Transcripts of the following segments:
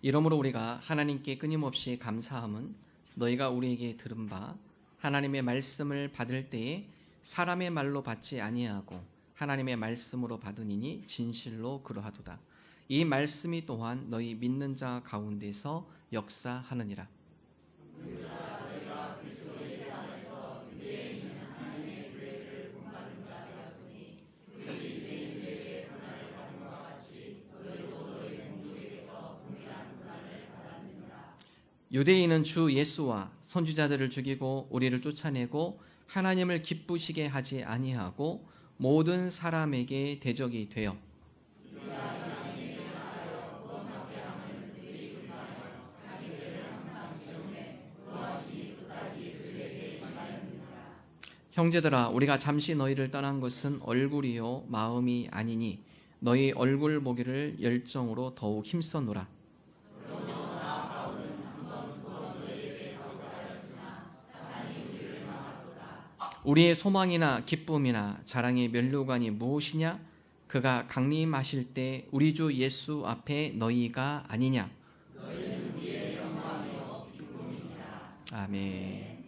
이러므로 우리가 하나님께 끊임없이 감사함은 너희가 우리에게 들은 바 하나님의 말씀을 받을 때에 사람의 말로 받지 아니하고 하나님의 말씀으로 받으니니 진실로 그러하도다. 이 말씀이 또한 너희 믿는 자 가운데서 역사하느니라. 유대인은 주 예수와 선지자들을 죽이고 우리를 쫓아내고 하나님을 기쁘시게 하지 아니하고 모든 사람에게 대적이 되어 형제들아 우리가 잠시 너희를 떠난 것은 얼굴이요 마음이 아니니 너희 얼굴 보기를 열정으로 더욱 힘써노라. 우리의 소망이나 기쁨이나 자랑의 면류관이 무엇이냐? 그가 강림하실 때 우리 주 예수 앞에 너희가 아니냐? 너희는 우리의 영광이요 기쁨이니라. 아멘.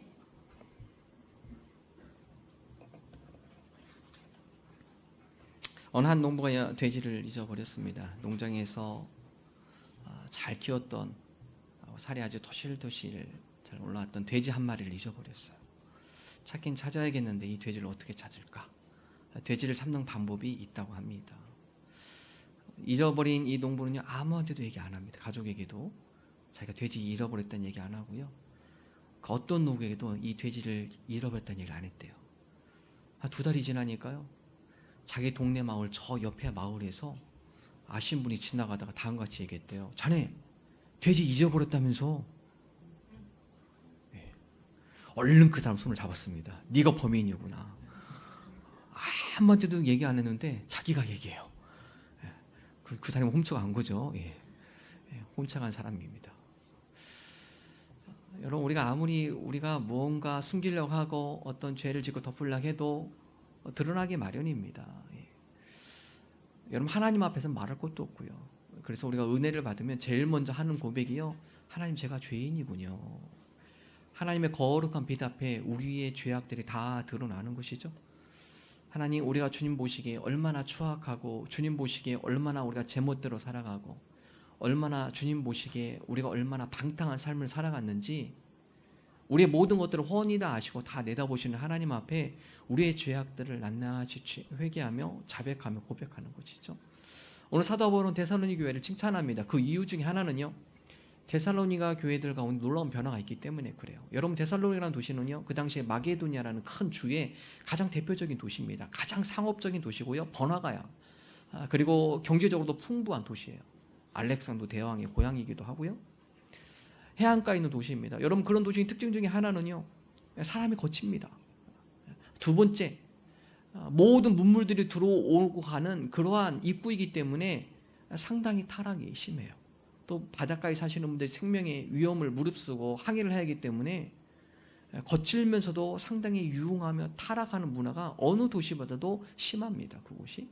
어느 한 농부가 돼지를 잊어버렸습니다. 농장에서 잘 키웠던 살이 아주 토실토실 잘 올라왔던 돼지 한 마리를 잊어버렸어요. 찾긴 찾아야겠는데 이 돼지를 어떻게 찾을까? 돼지를 찾는 방법이 있다고 합니다. 잊어버린 이 농부는요 아무한테도 얘기 안 합니다. 가족에게도 자기가 돼지 잃어버렸다는 얘기 안 하고요. 그 어떤 누구에게도 이 돼지를 잃어버렸다는 얘기를 안 했대요. 한 2달이 지나니까요 자기 동네 마을 저 옆에 마을에서 아신 분이 지나가다가 다음과 같이 얘기했대요. 자네 돼지 잊어버렸다면서? 얼른 그 사람 손을 잡았습니다. 네가 범인이구나. 한마디도 얘기 안 했는데 자기가 얘기해요. 그 사람이 훔쳐간 거죠. 훔쳐간 사람입니다. 여러분 우리가 아무리 우리가 무언가 숨기려고 하고 어떤 죄를 짓고 덮으려고 해도 드러나기 마련입니다. 여러분 하나님 앞에서 말할 것도 없고요. 그래서 우리가 은혜를 받으면 제일 먼저 하는 고백이요. 하나님 제가 죄인이군요. 하나님의 거룩한 빛 앞에 우리의 죄악들이 다 드러나는 것이죠. 하나님 우리가 주님 보시기에 얼마나 추악하고 주님 보시기에 얼마나 우리가 제멋대로 살아가고 얼마나 주님 보시기에 우리가 얼마나 방탕한 삶을 살아갔는지 우리의 모든 것들을 훤히 다 아시고 다 내다보시는 하나님 앞에 우리의 죄악들을 낱낱이 회개하며 자백하며 고백하는 것이죠. 오늘 사도 바울은 데살로니 교회를 칭찬합니다. 그 이유 중에 하나는요. 데살로니가 교회들 가운데 놀라운 변화가 있기 때문에 그래요. 여러분 데살로니라는 도시는요. 그 당시에 마게도니아라는 큰 주의 가장 대표적인 도시입니다. 가장 상업적인 도시고요. 번화가야. 그리고 경제적으로도 풍부한 도시예요. 알렉산더 대왕의 고향이기도 하고요. 해안가에 있는 도시입니다. 여러분 그런 도시의 특징 중에 하나는요. 사람이 거칩니다. 두 번째 모든 문물들이 들어오고 가는 그러한 입구이기 때문에 상당히 타락이 심해요. 또 바닷가에 사시는 분들이 생명의 위험을 무릅쓰고 항해를 해야 하기 때문에 거칠면서도 상당히 유흥하며 타락하는 문화가 어느 도시보다도 심합니다. 그곳이.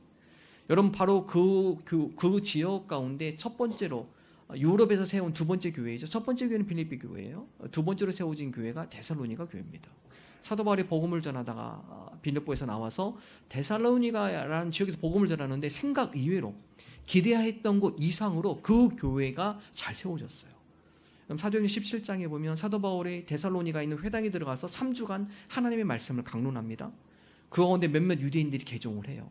여러분 바로 그 지역 가운데 첫 번째로 유럽에서 세운 두 번째 교회이죠. 첫 번째 교회는 빌립비 교회예요. 두 번째로 세워진 교회가 데살로니가 교회입니다. 사도 바울이 복음을 전하다가 빌립보에서 나와서 데살로니가라는 지역에서 복음을 전하는데 생각 이외로 기대했던 것 이상으로 그 교회가 잘 세워졌어요. 그럼 사도행전 17장에 보면 사도 바울이 데살로니가 있는 회당에 들어가서 3주간 하나님의 말씀을 강론합니다. 그 가운데 몇몇 유대인들이 개종을 해요.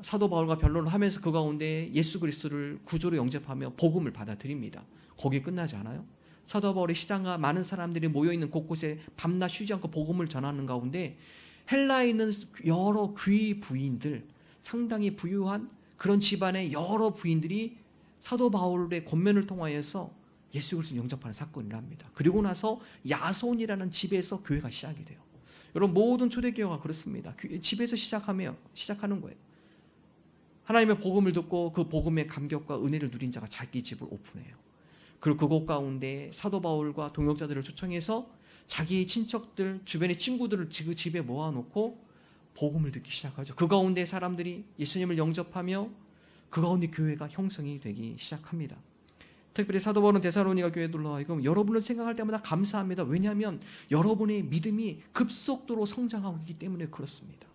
사도 바울과 변론을 하면서 그 가운데 예수 그리스도를 구주로 영접하며 복음을 받아들입니다. 거기에 끝나지 않아요. 사도 바울의 시장과 많은 사람들이 모여있는 곳곳에 밤낮 쉬지 않고 복음을 전하는 가운데 헬라에 있는 여러 귀 부인들, 상당히 부유한 그런 집안의 여러 부인들이 사도 바울의 권면을 통하여서 예수 그리스도를 영접하는 사건을 합니다. 그리고 나서 야손이라는 집에서 교회가 시작이 돼요. 여러분 모든 초대교회가 그렇습니다. 집에서 시작하는 거예요. 하나님의 복음을 듣고 그 복음의 감격과 은혜를 누린 자가 자기 집을 오픈해요. 그리고 그곳 가운데 사도 바울과 동역자들을 초청해서 자기 친척들, 주변의 친구들을 그 집에 모아놓고 복음을 듣기 시작하죠. 그 가운데 사람들이 예수님을 영접하며 그 가운데 교회가 형성이 되기 시작합니다. 특별히 사도 바울은 데살로니가 교회에 놀러 하여금 여러분을 생각할 때마다 감사합니다. 왜냐하면 여러분의 믿음이 급속도로 성장하고 있기 때문에 그렇습니다.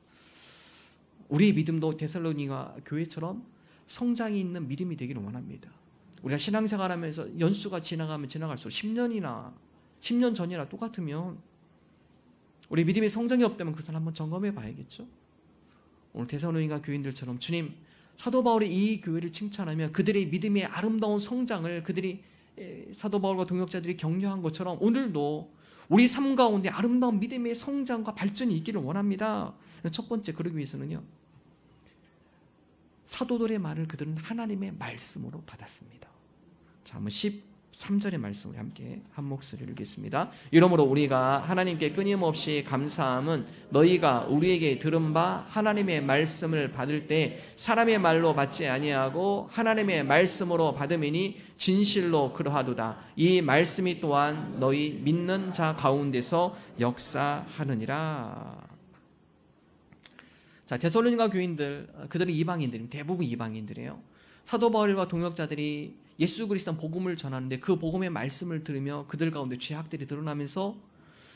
우리의 믿음도 데살로니가 교회처럼 성장이 있는 믿음이 되기를 원합니다. 우리가 신앙생활하면서 연수가 지나가면 지나갈수록 10년 전이나 똑같으면 우리 믿음의 성장이 없다면 그것을 한번 점검해 봐야겠죠. 오늘 데살로니가 교인들처럼 주님, 사도 바울이 이 교회를 칭찬하며 그들의 믿음의 아름다운 성장을 그들이 사도 바울과 동역자들이 격려한 것처럼 오늘도 우리 삶 가운데 아름다운 믿음의 성장과 발전이 있기를 원합니다. 첫 번째, 그러기 위해서는요, 사도들의 말을 그들은 하나님의 말씀으로 받았습니다. 자, 한번 13절의 말씀을 함께 한 목소리를 읽겠습니다. 이러므로 우리가 하나님께 끊임없이 감사함은 너희가 우리에게 들은 바 하나님의 말씀을 받을 때 사람의 말로 받지 아니하고 하나님의 말씀으로 받음이니 진실로 그러하도다. 이 말씀이 또한 너희 믿는 자 가운데서 역사하느니라. 자, 데살로니가 교인들, 그들은 이방인들입니다. 대부분 이방인들이에요. 사도 바울과 동역자들이 예수 그리스도 복음을 전하는데 그 복음의 말씀을 들으며 그들 가운데 죄악들이 드러나면서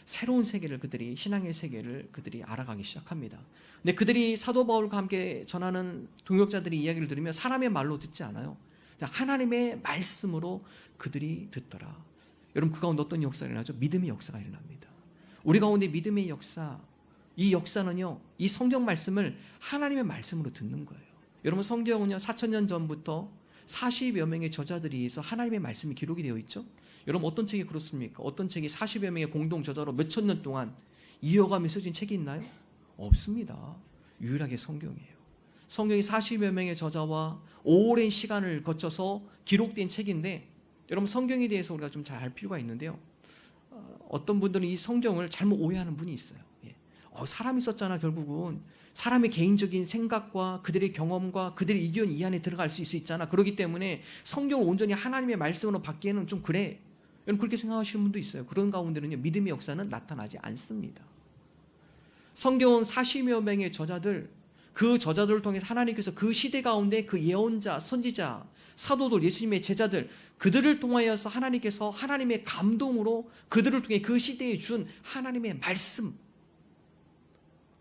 새로운 세계를 그들이, 신앙의 세계를 그들이 알아가기 시작합니다. 근데 그들이 사도 바울과 함께 전하는 동역자들의 이야기를 들으며 사람의 말로 듣지 않아요. 하나님의 말씀으로 그들이 듣더라. 여러분, 그 가운데 어떤 역사가 일어나죠? 믿음의 역사가 일어납니다. 우리 가운데 믿음의 역사, 이 역사는요, 이 성경 말씀을 하나님의 말씀으로 듣는 거예요. 여러분, 성경은요 4,000년 전부터 40여 명의 저자들이 의해서 하나님의 말씀이 기록이 되어 있죠. 여러분, 어떤 책이 그렇습니까? 어떤 책이 40여 명의 공동 저자로 몇천 년 동안 이어가며 쓰진 책이 있나요? 없습니다. 유일하게 성경이에요. 성경이 40여 명의 저자와 오랜 시간을 거쳐서 기록된 책인데, 여러분, 성경에 대해서 우리가 좀 잘 알 필요가 있는데요, 어떤 분들은 이 성경을 잘못 오해하는 분이 있어요. 사람이 썼잖아. 결국은 사람의 개인적인 생각과 그들의 경험과 그들의 의견이 이 안에 들어갈 수 있잖아. 그렇기 때문에 성경을 온전히 하나님의 말씀으로 받기에는 좀 그래. 여러분, 그렇게 생각하시는 분도 있어요. 그런 가운데는요, 믿음의 역사는 나타나지 않습니다. 성경은 40여 명의 저자들, 그 저자들을 통해서 하나님께서 그 시대 가운데 그 예언자, 선지자, 사도들, 예수님의 제자들, 그들을 통하여서 하나님께서 하나님의 감동으로 그들을 통해 그 시대에 준 하나님의 말씀,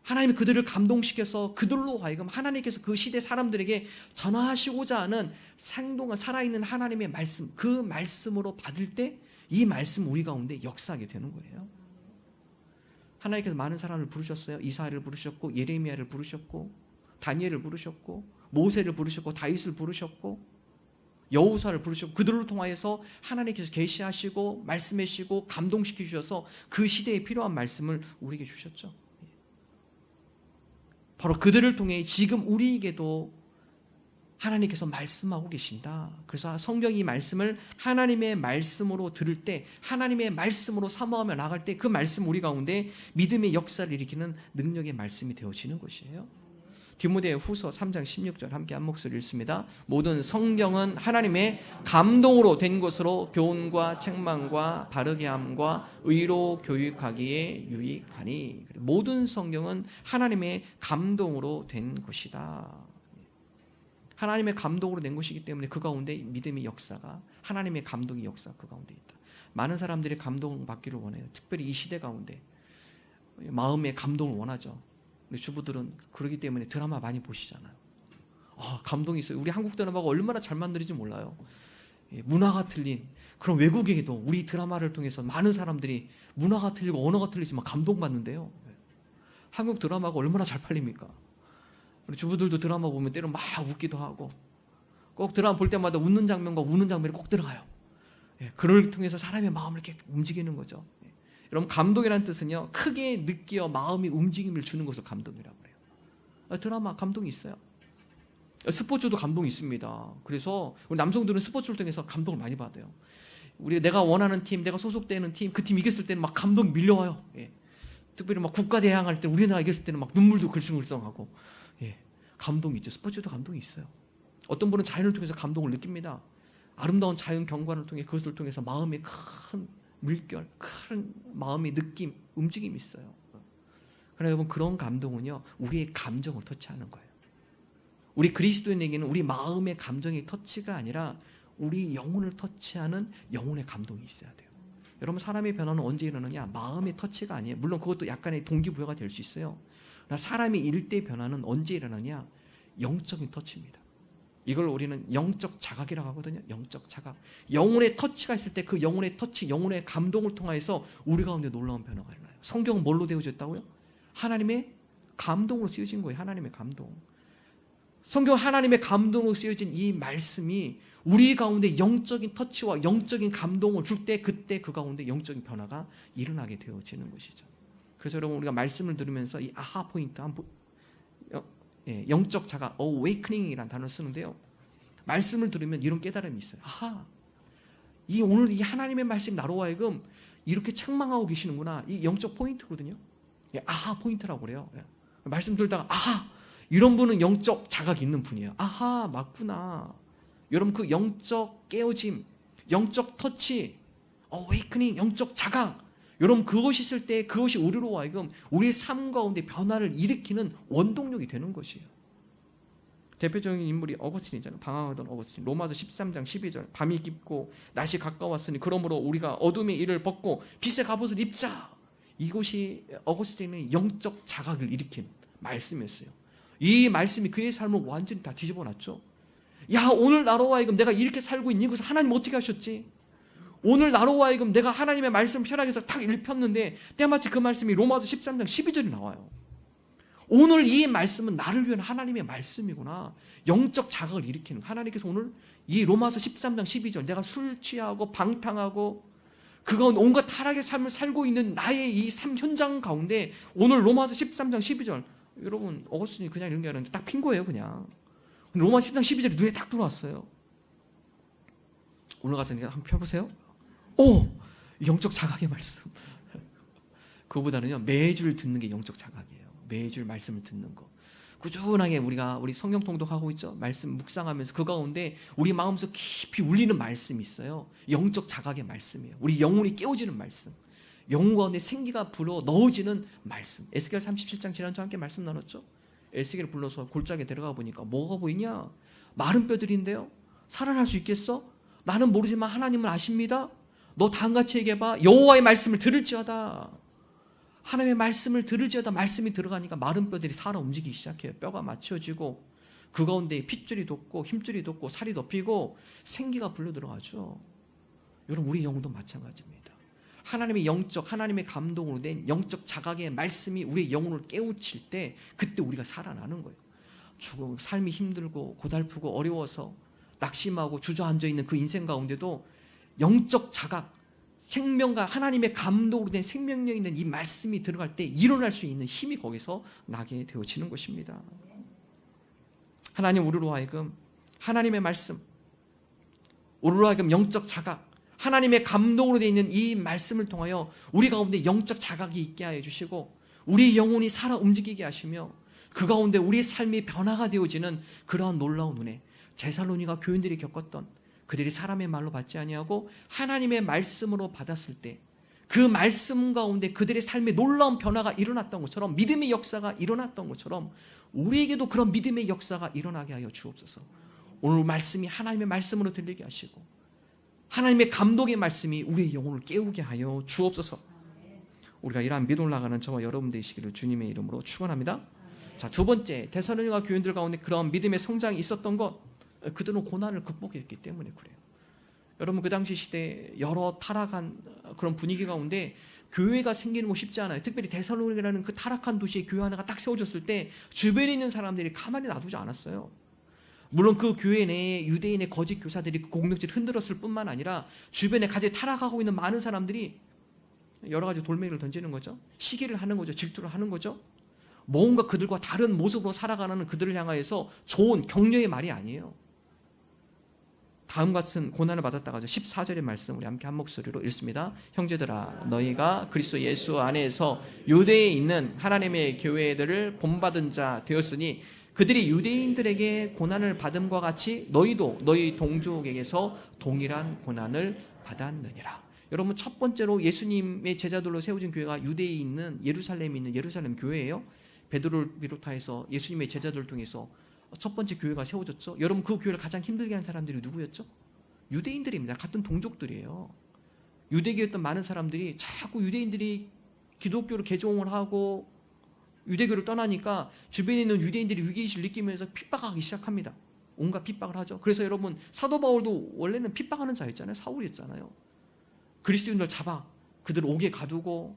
하나님이 그들을 감동시켜서 그들로 하여금 하나님께서 그 시대 사람들에게 전하시고자 하는 생동한 살아있는 하나님의 말씀, 그 말씀으로 받을 때 이 말씀 우리 가운데 역사하게 되는 거예요. 하나님께서 많은 사람을 부르셨어요. 이사야를 부르셨고, 예레미야를 부르셨고, 다니엘을 부르셨고, 모세를 부르셨고, 다윗을 부르셨고, 여호수아를 부르셨고, 그들을 통하여서 하나님께서 계시하시고 말씀하시고 감동시켜 주셔서 그 시대에 필요한 말씀을 우리에게 주셨죠. 바로 그들을 통해 지금 우리에게도 하나님께서 말씀하고 계신다. 그래서 성경이 말씀을 하나님의 말씀으로 들을 때, 하나님의 말씀으로 사모하며 나갈 때 그 말씀 우리 가운데 믿음의 역사를 일으키는 능력의 말씀이 되어지는 것이에요. 디모데 후서 3장 16절 함께 한 목소리 읽습니다. 모든 성경은 하나님의 감동으로 된 것으로 교훈과 책망과 바르게 함과 의로 교육하기에 유익하니. 모든 성경은 하나님의 감동으로 된 것이다. 하나님의 감동으로 낸 것이기 때문에 그 가운데 믿음의 역사가, 하나님의 감동의 역사가 그 가운데 있다. 많은 사람들이 감동받기를 원해요. 특별히 이 시대 가운데 마음의 감동을 원하죠. 근데 주부들은 그러기 때문에 드라마 많이 보시잖아요. 감동이 있어요. 우리 한국 드라마가 얼마나 잘 만들어진지 몰라요. 문화가 틀린 그런 외국에도 우리 드라마를 통해서 많은 사람들이 문화가 틀리고 언어가 틀리지만 감동받는데요. 한국 드라마가 얼마나 잘 팔립니까? 우리 주부들도 드라마 보면 때로 막 웃기도 하고, 꼭 드라마 볼 때마다 웃는 장면과 우는 장면이 꼭 들어가요. 그걸 통해서 사람의 마음을 이렇게 움직이는 거죠. 여러분, 감동이라는 뜻은요, 크게 느끼어 마음이 움직임을 주는 것을 감동이라고 해요. 드라마 감동이 있어요. 스포츠도 감동이 있습니다. 그래서 우리 남성들은 스포츠를 통해서 감동을 많이 받아요. 내가 원하는 팀, 내가 소속되는 팀, 그 팀 이겼을 때는 막 감동이 밀려와요. 특별히 막 국가대항할 때 우리나라 이겼을 때는 막 눈물도 글썽글썽하고, 감동이 있죠. 스포츠도 감동이 있어요. 어떤 분은 자연을 통해서 감동을 느낍니다. 아름다운 자연 경관을 통해, 그것을 통해서 마음의 큰 물결, 큰 마음의 느낌, 움직임이 있어요. 그러나 여러분, 그런 감동은요, 우리의 감정을 터치하는 거예요. 우리 그리스도인에게는 우리 마음의 감정의 터치가 아니라 우리 영혼을 터치하는 영혼의 감동이 있어야 돼요. 여러분, 사람의 변화는 언제 일어나냐? 마음의 터치가 아니에요. 물론 그것도 약간의 동기부여가 될 수 있어요. 그러나 사람의 일대 변화는 언제 일어나냐? 영적인 터치입니다. 이걸 우리는 영적 자각이라고 하거든요. 영적 자각. 영혼의 터치가 있을 때 그 영혼의 터치, 영혼의 감동을 통하여서 우리 가운데 놀라운 변화가 일어나요. 성경은 뭘로 되어졌다고요? 하나님의 감동으로 쓰여진 거예요. 하나님의 감동. 성경 하나님의 감동으로 쓰여진 이 말씀이 우리 가운데 영적인 터치와 영적인 감동을 줄 때 그때 그 가운데 영적인 변화가 일어나게 되어지는 것이죠. 그래서 여러분, 우리가 말씀을 들으면서 이 아하 포인트, 영적 자각, awakening이라는 단어를 쓰는데요. 말씀을 들으면 이런 깨달음이 있어요. 아하, 오늘 이 하나님의 말씀이 나로 하여금 이렇게 책망하고 계시는구나. 이 영적 포인트거든요. 아하 포인트라고 그래요. 말씀 들다가 아하, 이런 분은 영적 자각이 있는 분이에요. 아하, 맞구나. 여러분, 그 영적 깨어짐, 영적 터치, awakening, 영적 자각, 여러분, 그것이 있을 때 그것이 우리로 하여금 우리의 삶 가운데 변화를 일으키는 원동력이 되는 것이에요. 대표적인 인물이 어거스틴이잖아요. 방황하던 어거스틴. 로마서 13장 12절. 밤이 깊고 낮이 가까웠으니 그러므로 우리가 어둠의 일을 벗고 빛의 갑옷을 입자. 이것이 어거스틴의 영적 자각을 일으킨 말씀이었어요. 이 말씀이 그의 삶을 완전히 다 뒤집어 놨죠. 야, 오늘 나로 하여금 내가 이렇게 살고 있니? 그래서 하나님 어떻게 하셨지? 오늘 나로 하여금 내가 하나님의 말씀 펴락해서 탁 읽혔는데 때마치 그 말씀이 로마서 13장 12절이 나와요. 오늘 이 말씀은 나를 위한 하나님의 말씀이구나. 영적 자각을 일으키는, 하나님께서 오늘 이 로마서 13장 12절, 내가 술 취하고 방탕하고 그 가운데 온갖 타락의 삶을 살고 있는 나의 이 삶 현장 가운데 오늘 로마서 13장 12절, 여러분, 어거스틴이 그냥 이런 게 아니라 딱 핀 거예요. 그냥 로마서 13장 12절이 눈에 딱 들어왔어요. 오늘 가서 한번 펴보세요. 오! 영적 자각의 말씀. 그거보다는요, 매주 듣는 게 영적 자각이에요. 매주 말씀을 듣는 거. 꾸준하게 우리 성경 통독하고 있죠. 말씀 묵상하면서 그 가운데 우리 마음속 깊이 울리는 말씀이 있어요. 영적 자각의 말씀이에요. 우리 영혼이 깨어지는 말씀. 영혼 가운데 생기가 불어 넣어지는 말씀. 에스겔 37장 지난주에 함께 말씀 나눴죠. 에스겔을 불러서 골짜기에 들어가 보니까 뭐가 보이냐? 마른 뼈들인데요. 살아날 수 있겠어? 나는 모르지만 하나님은 아십니다. 너 다음같이 얘기해봐. 여호와의 말씀을 들을지어다. 하나님의 말씀을 들을지어다. 말씀이 들어가니까 마른 뼈들이 살아 움직이기 시작해요. 뼈가 맞춰지고 그 가운데 핏줄이 돋고 힘줄이 돋고 살이 덮이고 생기가 불려 들어가죠. 여러분, 우리 영혼도 마찬가지입니다. 하나님의 영적, 하나님의 감동으로 된 영적 자각의 말씀이 우리의 영혼을 깨우칠 때 그때 우리가 살아나는 거예요. 죽음, 삶이 힘들고 고달프고 어려워서 낙심하고 주저앉아 있는 그 인생 가운데도 영적 자각, 생명과 하나님의 감동으로 된 생명력 있는 이 말씀이 들어갈 때 일어날 수 있는 힘이 거기서 나게 되어지는 것입니다. 하나님, 우리로 하여금 하나님의 말씀, 우리로 하여금 영적 자각, 하나님의 감동으로 되어 있는 이 말씀을 통하여 우리 가운데 영적 자각이 있게 하여 주시고 우리 영혼이 살아 움직이게 하시며 그 가운데 우리 삶이 변화가 되어지는 그러한 놀라운 은혜, 데살로니가 교인들이 겪었던, 그들이 사람의 말로 받지 아니하고 하나님의 말씀으로 받았을 때 그 말씀 가운데 그들의 삶에 놀라운 변화가 일어났던 것처럼, 믿음의 역사가 일어났던 것처럼 우리에게도 그런 믿음의 역사가 일어나게 하여 주옵소서. 오늘 말씀이 하나님의 말씀으로 들리게 하시고 하나님의 감동의 말씀이 우리의 영혼을 깨우게 하여 주옵소서. 우리가 이러한 믿음을 나가는 저와 여러분 되시기를 주님의 이름으로 축원합니다. 자, 두 번째, 데살로니가 교인들 가운데 그런 믿음의 성장이 있었던 것, 그들은 고난을 극복했기 때문에 그래요. 여러분, 그 당시 시대에 여러 타락한 그런 분위기 가운데 교회가 생기는 거 쉽지 않아요. 특별히 데살로니가라는 그 타락한 도시에 교회 하나가 딱 세워졌을 때 주변에 있는 사람들이 가만히 놔두지 않았어요. 물론 그 교회 내에 유대인의 거짓 교사들이 그 공동체를 흔들었을 뿐만 아니라 주변에 같이 타락하고 있는 많은 사람들이 여러 가지 돌멩이를 던지는 거죠. 시기를 하는 거죠. 질투를 하는 거죠. 뭔가 그들과 다른 모습으로 살아가는 그들을 향하여서 좋은 격려의 말이 아니에요. 다음 같은 고난을 받았다가 14절의 말씀 우리 함께 한 목소리로 읽습니다. 형제들아, 너희가 그리스도 예수 안에서 유대에 있는 하나님의 교회들을 본받은 자 되었으니 그들이 유대인들에게 고난을 받음과 같이 너희도 너희 동족에게서 동일한 고난을 받았느니라. 여러분, 첫 번째로 예수님의 제자들로 세워진 교회가 유대에 있는 예루살렘에 있는 예루살렘 교회예요. 베드로를 비롯하여서 예수님의 제자들을 통해서 첫 번째 교회가 세워졌죠. 여러분, 그 교회를 가장 힘들게 한 사람들이 누구였죠? 유대인들입니다. 같은 동족들이에요. 유대교였던 많은 사람들이 자꾸 유대인들이 기독교로 개종을 하고 유대교를 떠나니까 주변에 있는 유대인들이 위기의식을 느끼면서 핍박하기 시작합니다. 온갖 핍박을 하죠. 그래서 여러분 사도 바울도 원래는 핍박하는 자였잖아요. 사울이었잖아요. 그리스도인들 잡아 그들 옥에 가두고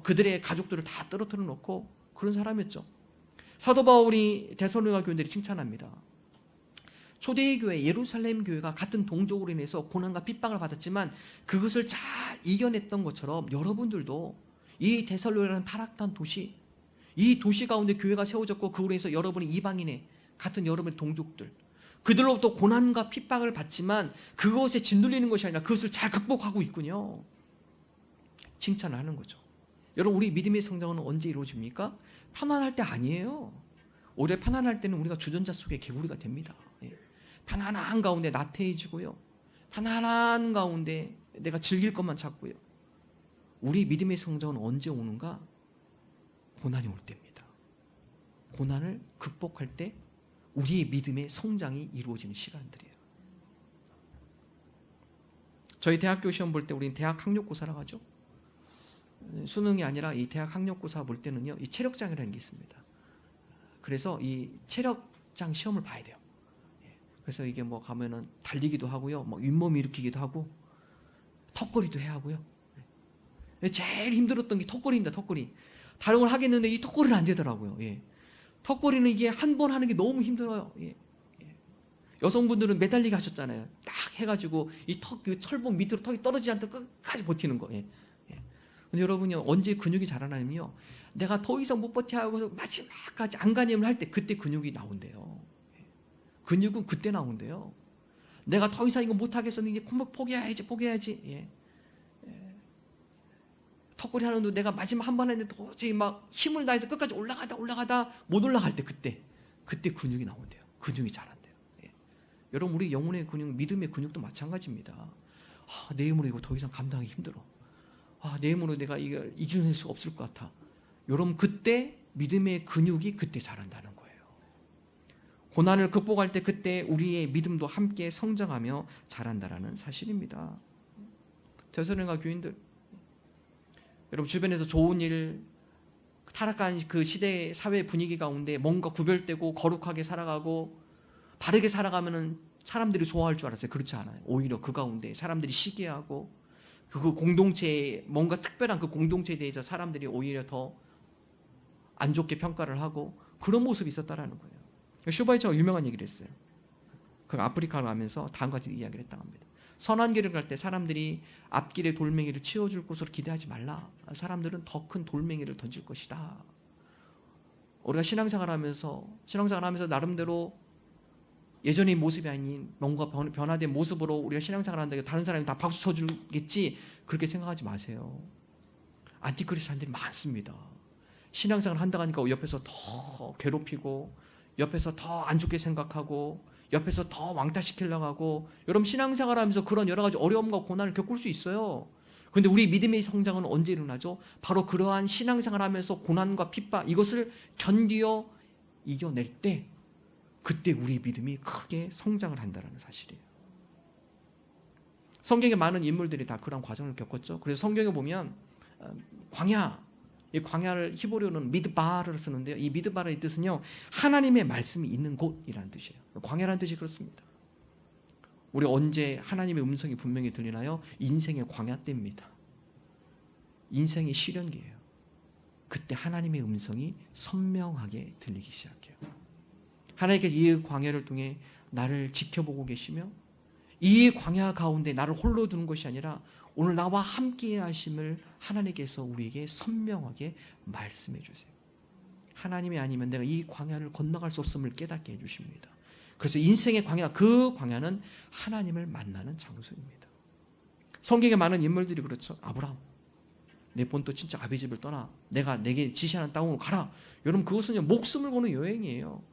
그들의 가족들을 다 떨어뜨려 놓고 그런 사람이었죠. 사도 바울이 데살로니가 교인들이 칭찬합니다. 초대의 교회 예루살렘 교회가 같은 동족으로 인해서 고난과 핍박을 받았지만 그것을 잘 이겨냈던 것처럼 여러분들도 이 데살로니가라는 타락한 도시, 이 도시 가운데 교회가 세워졌고 그로 인해서 여러분이 이방인의 같은 여러분의 동족들 그들로부터 고난과 핍박을 받지만 그것에 짓눌리는 것이 아니라 그것을 잘 극복하고 있군요. 칭찬을 하는 거죠. 여러분 우리 믿음의 성장은 언제 이루어집니까? 편안할 때 아니에요. 오히려 편안할 때는 우리가 주전자 속의 개구리가 됩니다. 편안한 가운데 나태해지고요. 편안한 가운데 내가 즐길 것만 찾고요. 우리 믿음의 성장은 언제 오는가? 고난이 올 때입니다. 고난을 극복할 때 우리의 믿음의 성장이 이루어지는 시간들이에요. 저희 대학교 시험 볼 때 우리는 대학 학력고사라고 하죠. 수능이 아니라 이 대학 학력고사 볼 때는요, 이 체력장이라는 게 있습니다. 그래서 이 체력장 시험을 봐야 돼요. 그래서 이게 뭐 가면은 달리기도 하고요, 뭐 윗몸 일으키기도 하고, 턱걸이도 해야 하고요. 제일 힘들었던 게 턱걸이입니다. 턱걸이. 다른 걸 하겠는데 이 턱걸이는 안 되더라고요. 턱걸이는 이게 한 번 하는 게 너무 힘들어요. 여성분들은 매달리기 하셨잖아요. 딱 해가지고 이 턱, 그 철봉 밑으로 턱이 떨어지지 않도록 끝까지 버티는 거. 근데 여러분이 언제 근육이 자라나면요, 내가 더 이상 못 버텨 하고서 마지막까지 안간힘을 할 때 그때 근육이 나온대요. 근육은 그때 나온대요. 내가 더 이상 이거 못 하겠었는데 이제 포기해야지. 턱걸이 하는데 내가 마지막 한 번 했는데 도저히 막 힘을 다해서 끝까지 올라가다 못 올라갈 때 그때 근육이 나온대요. 근육이 자란대요. 여러분 우리 영혼의 근육, 믿음의 근육도 마찬가지입니다. 내 힘으로 이거 더 이상 감당하기 힘들어. 내 힘으로 내가 이걸 이겨낼 수가 없을 것 같아. 여러분 그때 믿음의 근육이 그때 자란다는 거예요. 고난을 극복할 때 그때 우리의 믿음도 함께 성장하며 자란다라는 사실입니다. 데살로니가 교인들, 여러분 주변에서 좋은 일, 타락한 그 시대 사회 분위기 가운데 뭔가 구별되고 거룩하게 살아가고 바르게 살아가면은 사람들이 좋아할 줄 알았어요. 그렇지 않아요. 오히려 그 가운데 사람들이 시기하고 그 공동체에 뭔가 특별한 그 공동체에 대해서 사람들이 오히려 더 안 좋게 평가를 하고 그런 모습이 있었다라는 거예요. 슈바이처가 유명한 얘기를 했어요. 그 아프리카를 가면서 다음과 같이 이야기를 했다고 합니다. 선한 길을 갈 때 사람들이 앞길에 돌멩이를 치워줄 곳으로 기대하지 말라. 사람들은 더 큰 돌멩이를 던질 것이다. 우리가 신앙생활을 하면서 나름대로 예전의 모습이 아닌 뭔가 변화된 모습으로 우리가 신앙생활을 한다고 다른 사람이 다 박수 쳐주겠지, 그렇게 생각하지 마세요. 안티크리스찬들이 많습니다. 신앙생활을 한다고 하니까 옆에서 더 괴롭히고 옆에서 더 안 좋게 생각하고 옆에서 더 왕따시키려고 하고, 여러분 신앙생활 하면서 그런 여러 가지 어려움과 고난을 겪을 수 있어요. 그런데 우리 믿음의 성장은 언제 일어나죠? 바로 그러한 신앙생활 하면서 고난과 핍박 이것을 견디어 이겨낼 때 그때 우리 믿음이 크게 성장을 한다는 사실이에요. 성경에 많은 인물들이 다 그런 과정을 겪었죠. 그래서 성경에 보면 이 광야를 히브리어로는 미드바를 쓰는데요. 이 미드바의 뜻은요, 하나님의 말씀이 있는 곳이라는 뜻이에요. 광야라는 뜻이 그렇습니다. 우리 언제 하나님의 음성이 분명히 들리나요? 인생의 광야 때입니다. 인생의 시련기예요. 그때 하나님의 음성이 선명하게 들리기 시작해요. 하나님께서 이 광야를 통해 나를 지켜보고 계시며 이 광야 가운데 나를 홀로 두는 것이 아니라 오늘 나와 함께 하심을 하나님께서 우리에게 선명하게 말씀해 주세요. 하나님이 아니면 내가 이 광야를 건너갈 수 없음을 깨닫게 해주십니다. 그래서 인생의 광야, 그 광야는 하나님을 만나는 장소입니다. 성경에 많은 인물들이 그렇죠. 아브라함, 내 본토 친척 아비 집을 떠나 내가 내게 지시하는 땅으로 가라. 여러분 그것은 목숨을 거는 여행이에요.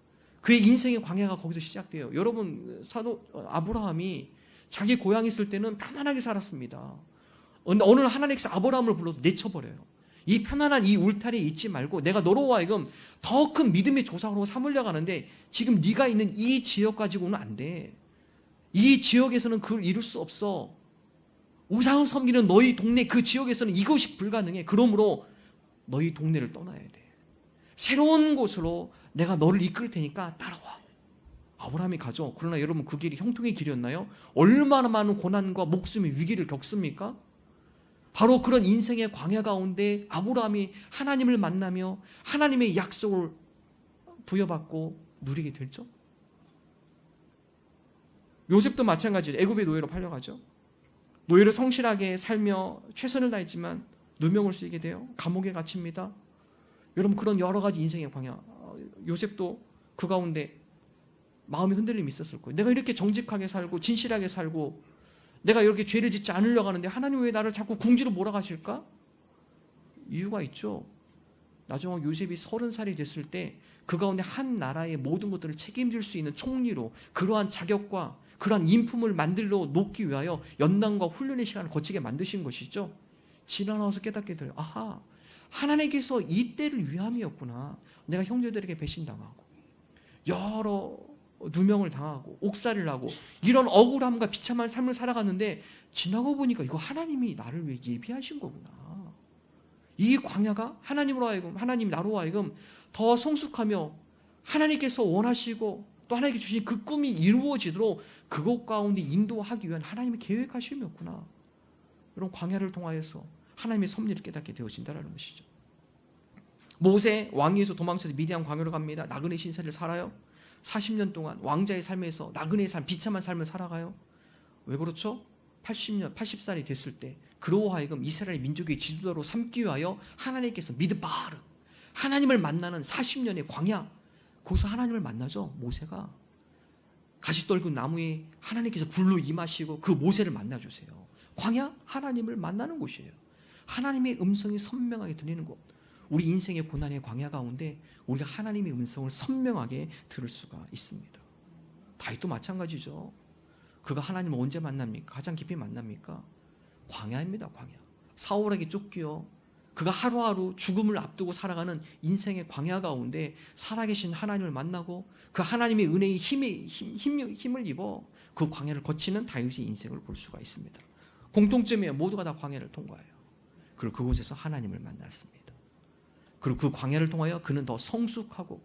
그의 인생의 광야가 거기서 시작돼요. 여러분 사도 아브라함이 자기 고향에 있을 때는 편안하게 살았습니다. 어느 날 하나님께서 아브라함을 불러서 내쳐버려요. 이 편안한 이 울타리에 있지 말고 내가 너로 하여금 더 큰 믿음의 조상으로 삼으려고 하는데 지금 네가 있는 이 지역 가지고는 안 돼. 이 지역에서는 그걸 이룰 수 없어. 우상을 섬기는 너희 동네 그 지역에서는 이것이 불가능해. 그러므로 너희 동네를 떠나야 돼. 새로운 곳으로 내가 너를 이끌 테니까 따라와. 아브라함이 가죠. 그러나 여러분 그 길이 형통의 길이었나요? 얼마나 많은 고난과 목숨의 위기를 겪습니까? 바로 그런 인생의 광야 가운데 아브라함이 하나님을 만나며 하나님의 약속을 부여받고 누리게 됐죠. 요셉도 마찬가지예요. 애굽의 노예로 팔려가죠. 노예로 성실하게 살며 최선을 다했지만 누명을 쓰이게 돼요. 감옥에 갇힙니다. 여러분 그런 여러 가지 인생의 광야, 요셉도 그 가운데 마음의 흔들림이 있었을 거예요. 내가 이렇게 정직하게 살고 진실하게 살고 내가 이렇게 죄를 짓지 않으려고 하는데 하나님 왜 나를 자꾸 궁지로 몰아가실까? 이유가 있죠. 나중에 요셉이 30살이 됐을 때 그 가운데 한 나라의 모든 것들을 책임질 수 있는 총리로 그러한 자격과 그러한 인품을 만들어 놓기 위하여 연단과 훈련의 시간을 거치게 만드신 것이죠. 지나가서 깨닫게 돼요. 아하, 하나님께서 이 때를 위함이었구나. 내가 형제들에게 배신당하고 여러 누명을 당하고 옥살이를 하고 이런 억울함과 비참한 삶을 살아갔는데 지나고 보니까 이거 하나님이 나를 위해 예비하신 거구나. 이 광야가 하나님으로 하여금 하나님 나로 하여금 더 성숙하며 하나님께서 원하시고 또 하나님께 주신 그 꿈이 이루어지도록 그것 가운데 인도하기 위한 하나님의 계획하심이었구나. 이런 광야를 통하여서 하나님의 섭리를 깨닫게 되어진다는 것이죠. 모세 왕위에서 도망쳐서 미디안 광야로 갑니다. 나그네 신세를 살아요. 40년 동안 왕자의 삶에서 나그네의 삶, 비참한 삶을 살아가요. 왜 그렇죠? 80살이 됐을 때 그로 하여금 이스라엘 민족의 지도자로 삼기 위하여 하나님께서 미드바르 하나님을 만나는 40년의 광야, 거기서 하나님을 만나죠. 모세가 가시 떨군 나무에 하나님께서 불로 임하시고 그 모세를 만나주세요. 광야, 하나님을 만나는 곳이에요. 하나님의 음성이 선명하게 들리는 곳. 우리 인생의 고난의 광야 가운데 우리가 하나님의 음성을 선명하게 들을 수가 있습니다. 다윗도 마찬가지죠. 그가 하나님을 언제 만납니까? 가장 깊이 만납니까? 광야입니다. 광야. 사울에게 쫓겨 그가 하루하루 죽음을 앞두고 살아가는 인생의 광야 가운데 살아계신 하나님을 만나고 그 하나님의 은혜의 힘을 입어 그 광야를 거치는 다윗의 인생을 볼 수가 있습니다. 공통점이에요. 모두가 다 광야를 통과해요. 그리고 그곳에서 하나님을 만났습니다. 그리고 그 광야를 통하여 그는 더 성숙하고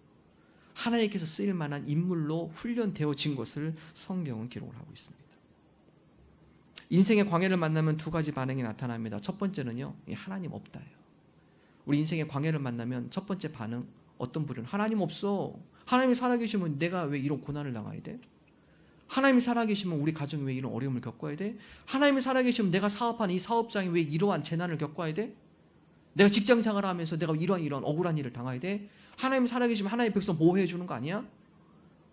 하나님께서 쓰일 만한 인물로 훈련되어진 것을 성경은 기록을 하고 있습니다. 인생의 광야를 만나면 두 가지 반응이 나타납니다. 첫 번째는요, 하나님 없다예요. 우리 인생의 광야를 만나면 첫 번째 반응, 어떤 분은 하나님 없어. 하나님이 살아계시면 내가 왜 이런 고난을 당해야 돼? 하나님이 살아계시면 우리 가정이 왜 이런 어려움을 겪어야 돼? 하나님이 살아계시면 내가 사업하는 이 사업장이 왜 이러한 재난을 겪어야 돼? 내가 직장 생활을 하면서 내가 이런 억울한 일을 당해야 돼? 하나님 살아계시면 하나님의 백성 보호해 주는 거 아니야?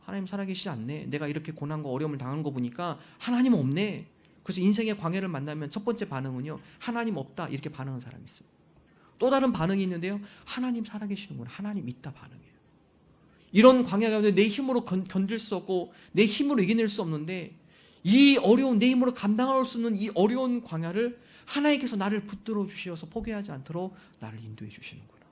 하나님 살아계시지 않네. 내가 이렇게 고난과 어려움을 당한 거 보니까 하나님 없네. 그래서 인생의 광야를 만나면 첫 번째 반응은요, 하나님 없다 이렇게 반응하는 사람이 있어요. 또 다른 반응이 있는데요, 하나님 살아계시는구나, 하나님 있다 반응이에요. 이런 광야 가운데 내 힘으로 견딜 수 없고 내 힘으로 이겨낼 수 없는데 이 어려운 내 힘으로 감당할 수 없는 이 어려운 광야를 하나님께서 나를 붙들어 주셔서 포기하지 않도록 나를 인도해 주시는구나.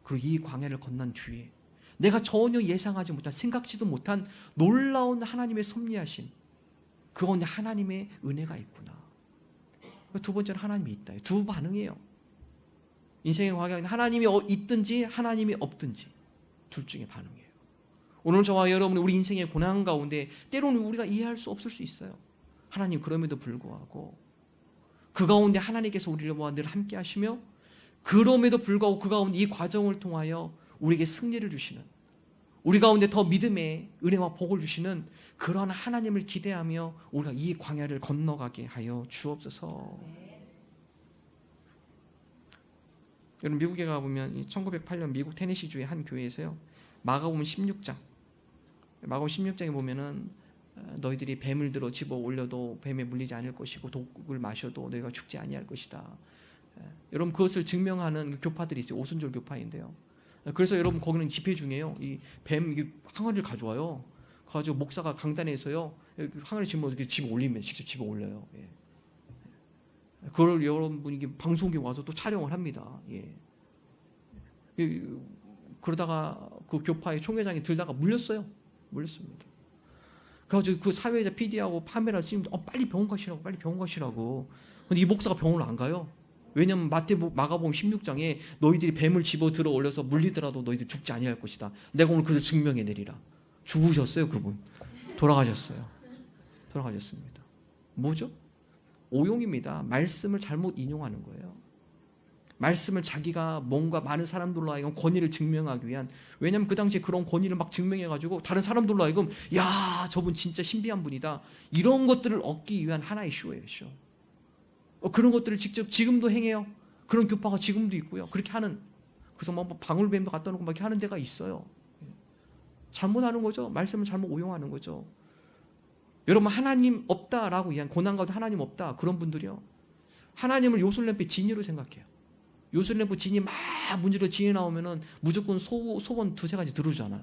그리고 이 광야를 건넌 뒤에 내가 전혀 예상하지 못한 생각지도 못한 놀라운 하나님의 섭리하심, 그 가운데 하나님의 은혜가 있구나. 두 번째는 하나님이 있다. 두 반응이에요. 인생의 광야는 하나님이 있든지 하나님이 없든지 둘 중에 반응이에요. 오늘 저와 여러분 우리 인생의 고난 가운데 때로는 우리가 이해할 수 없을 수 있어요. 하나님 그럼에도 불구하고 그 가운데 하나님께서 우리와 늘 함께 하시며 그럼에도 불구하고 그 가운데 이 과정을 통하여 우리에게 승리를 주시는, 우리 가운데 더 믿음의 은혜와 복을 주시는 그러한 하나님을 기대하며 우리가 이 광야를 건너가게 하여 주옵소서. 여러분 미국에 가보면 1908년 미국 테네시주의 한 교회에서요, 마가복음 16장, 마가복음 16장에 보면은 너희들이 뱀을 들어 집어 올려도 뱀에 물리지 않을 것이고 독을 마셔도 너희가 죽지 아니할 것이다. 여러분 그것을 증명하는 교파들이 있어요. 오순절 교파인데요. 그래서 여러분 거기는 집회 중에요, 이 뱀 항아리를 가져와요. 가지고 목사가 강단에서요 항아리 집어 집어 올리면 직접 집어 올려요. 예. 그걸 여러분이 방송국에 와서 또 촬영을 합니다. 예. 그러다가 그 교파의 총회장이 들다가 물렸어요. 물렸습니다. 그래가지고 그 사회자 PD하고 파메라 스님 빨리 병원 가시라고, 빨리 병원 가시라고. 근데 이 목사가 병원을 안 가요. 왜냐면 마가복음 16장에 너희들이 뱀을 집어 들어 올려서 물리더라도 너희들 죽지 아니할 것이다. 내가 오늘 그것을 증명해 내리라. 죽으셨어요, 그분. 돌아가셨어요. 돌아가셨습니다. 뭐죠? 오용입니다. 말씀을 잘못 인용하는 거예요. 말씀을 자기가 뭔가 많은 사람들로 하여금 권위를 증명하기 위한, 왜냐면 그 당시에 그런 권위를 막 증명해가지고 다른 사람들로 하여금 야, 저분 진짜 신비한 분이다, 이런 것들을 얻기 위한 하나의 쇼예요, 쇼. 그런 것들을 직접 지금도 행해요. 그런 교파가 지금도 있고요. 그렇게 하는, 그래서 뭐 방울뱀도 갖다 놓고 막 이렇게 하는 데가 있어요. 잘못하는 거죠. 말씀을 잘못 오용하는 거죠. 여러분, 하나님 없다라고 이야기한, 고난 가운데 하나님 없다, 그런 분들이요, 하나님을 요술램프 진이로 생각해요. 요술램프 진이 막 문제로 진이 나오면은 무조건 소원 두세 가지 들어주잖아요.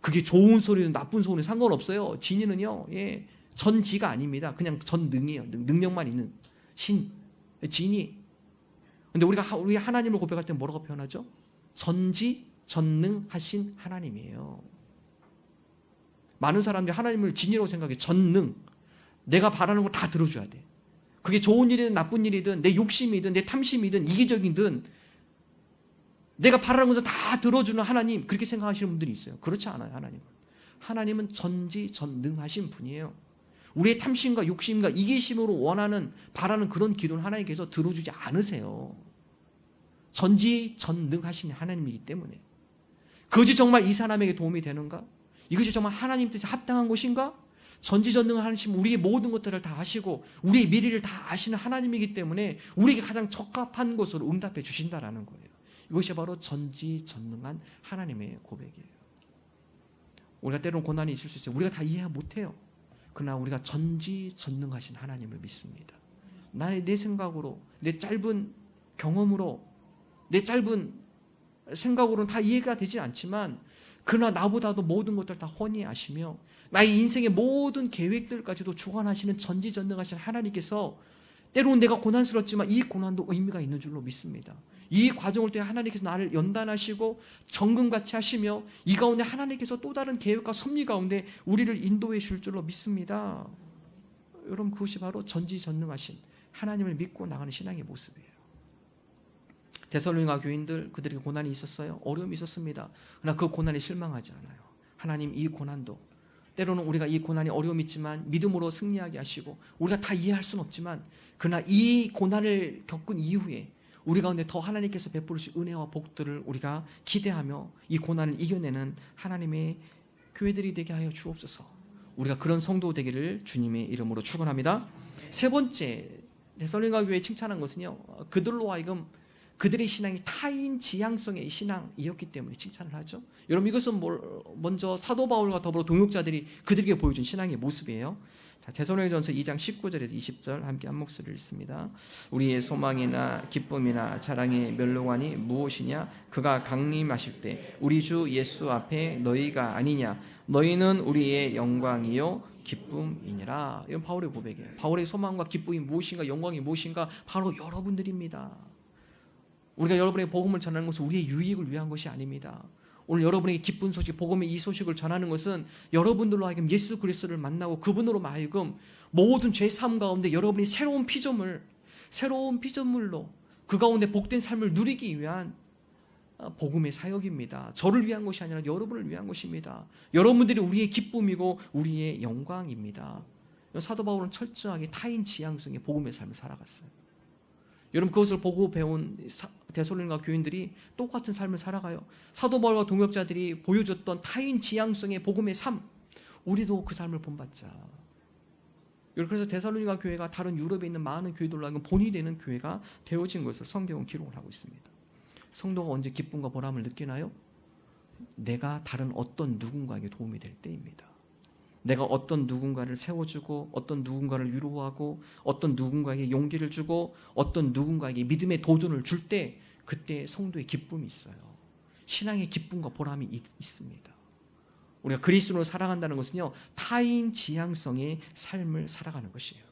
그게 좋은 소리든 나쁜 소리는 상관없어요. 진이는요, 예, 전지가 아닙니다. 그냥 전능이에요. 능력만 있는 진이. 근데 우리 하나님을 고백할 때 뭐라고 표현하죠? 전지 전능하신 하나님이에요. 많은 사람들이 하나님을 진이라고 생각해. 전능. 내가 바라는 걸 다 들어줘야 돼. 그게 좋은 일이든 나쁜 일이든 내 욕심이든 내 탐심이든 이기적이든 내가 바라는 것을 다 들어주는 하나님, 그렇게 생각하시는 분들이 있어요. 그렇지 않아요. 하나님은 전지전능하신 분이에요. 우리의 탐심과 욕심과 이기심으로 원하는, 바라는 그런 기도는 하나님께서 들어주지 않으세요. 전지전능하신 하나님이기 때문에. 그것이 정말 이 사람에게 도움이 되는가? 이것이 정말 하나님 뜻에 합당한 것인가? 전지전능하신, 우리의 모든 것들을 다 아시고 우리의 미래를 다 아시는 하나님이기 때문에 우리에게 가장 적합한 것으로 응답해 주신다라는 거예요. 이것이 바로 전지전능한 하나님의 고백이에요. 우리가 때로는 고난이 있을 수 있어요. 우리가 다 이해 못해요. 그러나 우리가 전지전능하신 하나님을 믿습니다. 내 생각으로, 내 짧은 경험으로, 내 짧은 생각으로는 다 이해가 되지 않지만, 그러나 나보다도 모든 것들 다 훤히 아시며 나의 인생의 모든 계획들까지도 주관하시는 전지전능하신 하나님께서, 때로는 내가 고난스럽지만 이 고난도 의미가 있는 줄로 믿습니다. 이 과정을 통해 하나님께서 나를 연단하시고 정금같이 하시며 이 가운데 하나님께서 또 다른 계획과 섭리 가운데 우리를 인도해 줄 줄로 믿습니다. 여러분, 그것이 바로 전지전능하신 하나님을 믿고 나가는 신앙의 모습이에요. 데살로니가 교인들, 그들에게 고난이 있었어요. 어려움이 있었습니다. 그러나 그 고난에 실망하지 않아요. 하나님, 이 고난도, 때로는 우리가 이 고난이 어려움이 있지만 믿음으로 승리하게 하시고 우리가 다 이해할 수는 없지만, 그러나 이 고난을 겪은 이후에 우리 가운데 더 하나님께서 베푸실 은혜와 복들을 우리가 기대하며 이 고난을 이겨내는 하나님의 교회들이 되게 하여 주옵소서. 우리가 그런 성도 되기를 주님의 이름으로 축원합니다. 세 번째, 데살로니가 교회에 칭찬한 것은요, 그들로 하여금 그들의 신앙이 타인 지향성의 신앙이었기 때문에 칭찬을 하죠. 여러분, 이것은 먼저 사도 바울과 더불어 동역자들이 그들에게 보여준 신앙의 모습이에요. 데살로니가전서 2장 19절에서 20절 함께 한 목소리를 읽습니다. 우리의 소망이나 기쁨이나 자랑의 멸로관이 무엇이냐? 그가 강림하실 때 우리 주 예수 앞에 너희가 아니냐? 너희는 우리의 영광이요 기쁨이니라. 이건 바울의 고백이에요. 바울의 소망과 기쁨이 무엇인가, 영광이 무엇인가? 바로 여러분들입니다. 우리가 여러분에게 복음을 전하는 것은 우리의 유익을 위한 것이 아닙니다. 오늘 여러분에게 기쁜 소식, 복음의 이 소식을 전하는 것은 여러분들로 하여금 예수 그리스도를 만나고 그분으로 하여금 모든 죄 삶 가운데 여러분이 새로운 피조물로 그 가운데 복된 삶을 누리기 위한 복음의 사역입니다. 저를 위한 것이 아니라 여러분을 위한 것입니다. 여러분들이 우리의 기쁨이고 우리의 영광입니다. 사도 바울은 철저하게 타인 지향성의 복음의 삶을 살아갔어요. 여러분, 그것을 보고 배운 데살로니가 교인들이 똑같은 삶을 살아가요. 사도 바울과 동역자들이 보여줬던 타인 지향성의 복음의 삶, 우리도 그 삶을 본받자. 그래서 데살로니가 교회가 다른 유럽에 있는 많은 교회들로 하여금 본이 되는 교회가 되어진 것을 성경은 기록을 하고 있습니다. 성도가 언제 기쁨과 보람을 느끼나요? 내가 다른 어떤 누군가에게 도움이 될 때입니다. 내가 어떤 누군가를 세워주고, 어떤 누군가를 위로하고, 어떤 누군가에게 용기를 주고, 어떤 누군가에게 믿음의 도전을 줄 때, 그때 성도의 기쁨이 있어요. 신앙의 기쁨과 보람이 있습니다. 우리가 그리스도로 살아간다는 것은요, 타인 지향성의 삶을 살아가는 것이에요.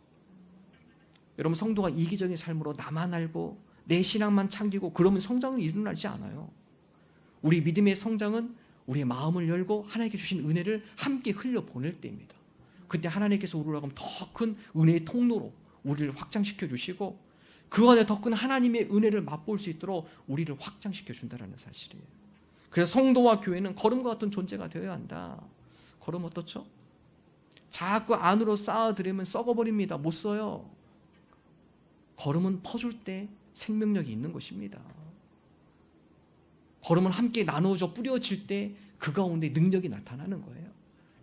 여러분, 성도가 이기적인 삶으로 나만 알고 내 신앙만 챙기고 그러면 성장은 일어나지 않아요. 우리 믿음의 성장은 우리의 마음을 열고 하나님께 주신 은혜를 함께 흘려보낼 때입니다. 그때 하나님께서 우리로 하여금 더 큰 은혜의 통로로 우리를 확장시켜 주시고 그 안에 더 큰 하나님의 은혜를 맛볼 수 있도록 우리를 확장시켜 준다는 사실이에요. 그래서 성도와 교회는 거름과 같은 존재가 되어야 한다. 거름 어떻죠? 자꾸 안으로 쌓아들이면 썩어버립니다. 못 써요. 거름은 퍼줄 때 생명력이 있는 것입니다. 거름은 함께 나누어져 뿌려질 때 그 가운데 능력이 나타나는 거예요.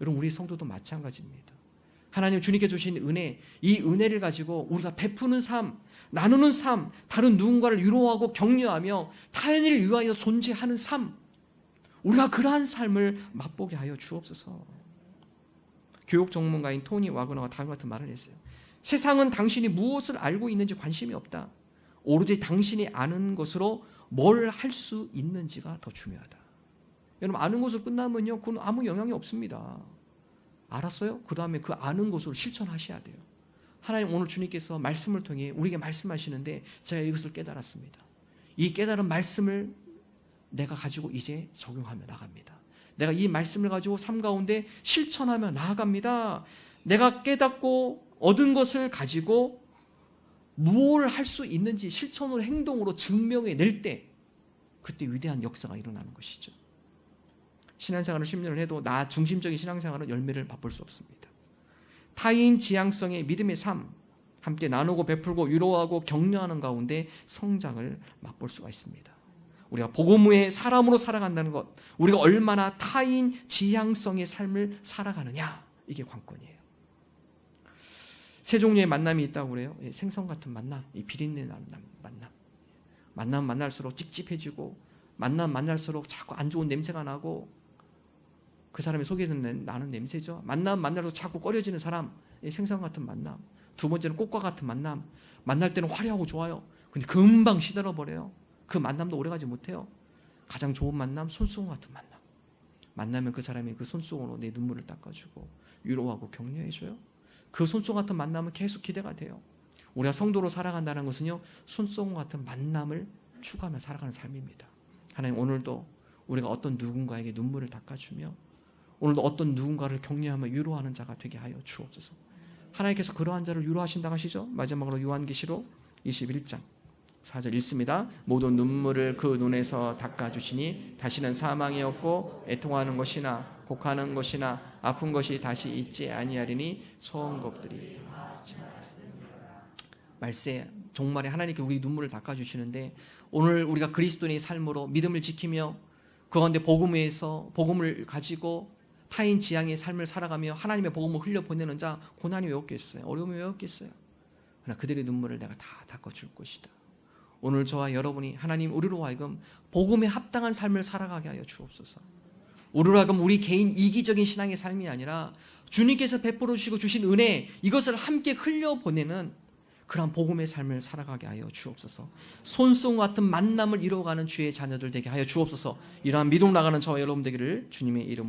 여러분 우리 성도도 마찬가지입니다. 하나님 주님께 주신 은혜, 이 은혜를 가지고 우리가 베푸는 삶, 나누는 삶, 다른 누군가를 위로하고 격려하며 타인을 위하여 존재하는 삶, 우리가 그러한 삶을 맛보게 하여 주옵소서. 교육 전문가인 토니 와그너가 다음과 같은 말을 했어요. 세상은 당신이 무엇을 알고 있는지 관심이 없다. 오로지 당신이 아는 것으로 뭘 할 수 있는지가 더 중요하다. 여러분 아는 것으로 끝나면요, 그건 아무 영향이 없습니다. 알았어요? 그 다음에 그 아는 것으로 실천하셔야 돼요. 하나님 오늘 주님께서 말씀을 통해 우리에게 말씀하시는데 제가 이것을 깨달았습니다. 이 깨달은 말씀을 내가 가지고 이제 적용하며 나갑니다. 내가 이 말씀을 가지고 삶 가운데 실천하며 나아갑니다. 내가 깨닫고 얻은 것을 가지고 무엇을 할 수 있는지 실천으로 행동으로 증명해낼 때 그때 위대한 역사가 일어나는 것이죠. 신앙생활을 10년을 해도 나 중심적인 신앙생활은 열매를 맛볼 수 없습니다. 타인 지향성의 믿음의 삶, 함께 나누고 베풀고 위로하고 격려하는 가운데 성장을 맛볼 수가 있습니다. 우리가 복음의 사람으로 살아간다는 것, 우리가 얼마나 타인 지향성의 삶을 살아가느냐, 이게 관건이에요. 세 종류의 만남이 있다고 그래요. 생선 같은 만남, 이 비린내 나는 만남. 만나면 만날수록 찝찝해지고 만날수록 자꾸 안 좋은 냄새가 나고 그 사람이 속에 나는 냄새죠. 만나면 만날수록 자꾸 꺼려지는 사람, 생선 같은 만남. 두 번째는 꽃과 같은 만남. 만날 때는 화려하고 좋아요. 근데 금방 시들어버려요. 그 만남도 오래가지 못해요. 가장 좋은 만남, 손수건 같은 만남. 만나면 그 사람이 그 손수건으로 내 눈물을 닦아주고 위로하고 격려해줘요. 그 손수건 같은 만남은 계속 기대가 돼요. 우리가 성도로 살아간다는 것은요, 손수건 같은 만남을 추구하며 살아가는 삶입니다. 하나님 오늘도 우리가 어떤 누군가에게 눈물을 닦아주며 오늘도 어떤 누군가를 격려하며 위로하는 자가 되게 하여 주옵소서. 하나님께서 그러한 자를 위로하신다고 하시죠. 마지막으로 요한계시록 21장 4절 읽습니다. 모든 눈물을 그 눈에서 닦아주시니 다시는 사망이 없고 애통하는 것이나 곡하는 것이나 아픈 것이 다시 있지 아니하리니 소원 것들이 말세 종말에 하나님께 우리 눈물을 닦아주시는데 오늘 우리가 그리스도인의 삶으로 믿음을 지키며 그 가운데 복음에서 복음을 가지고 타인 지향의 삶을 살아가며 하나님의 복음을 흘려보내는 자 고난이 왜 없겠어요? 어려움이 왜 없겠어요? 그러나 그들의 눈물을 내가 다 닦아줄 것이다. 오늘 저와 여러분이 하나님 우리로 하여금 복음에 합당한 삶을 살아가게 하여 주옵소서. 우리로 하여금 우리 개인 이기적인 신앙의 삶이 아니라 주님께서 베풀어 주시고 주신 은혜 이것을 함께 흘려보내는 그러한 복음의 삶을 살아가게 하여 주옵소서. 손수건 같은 만남을 이루어가는 주의 자녀들 되게 하여 주옵소서. 이러한 믿음 나가는 저와 여러분 되기를 주님의 이름으로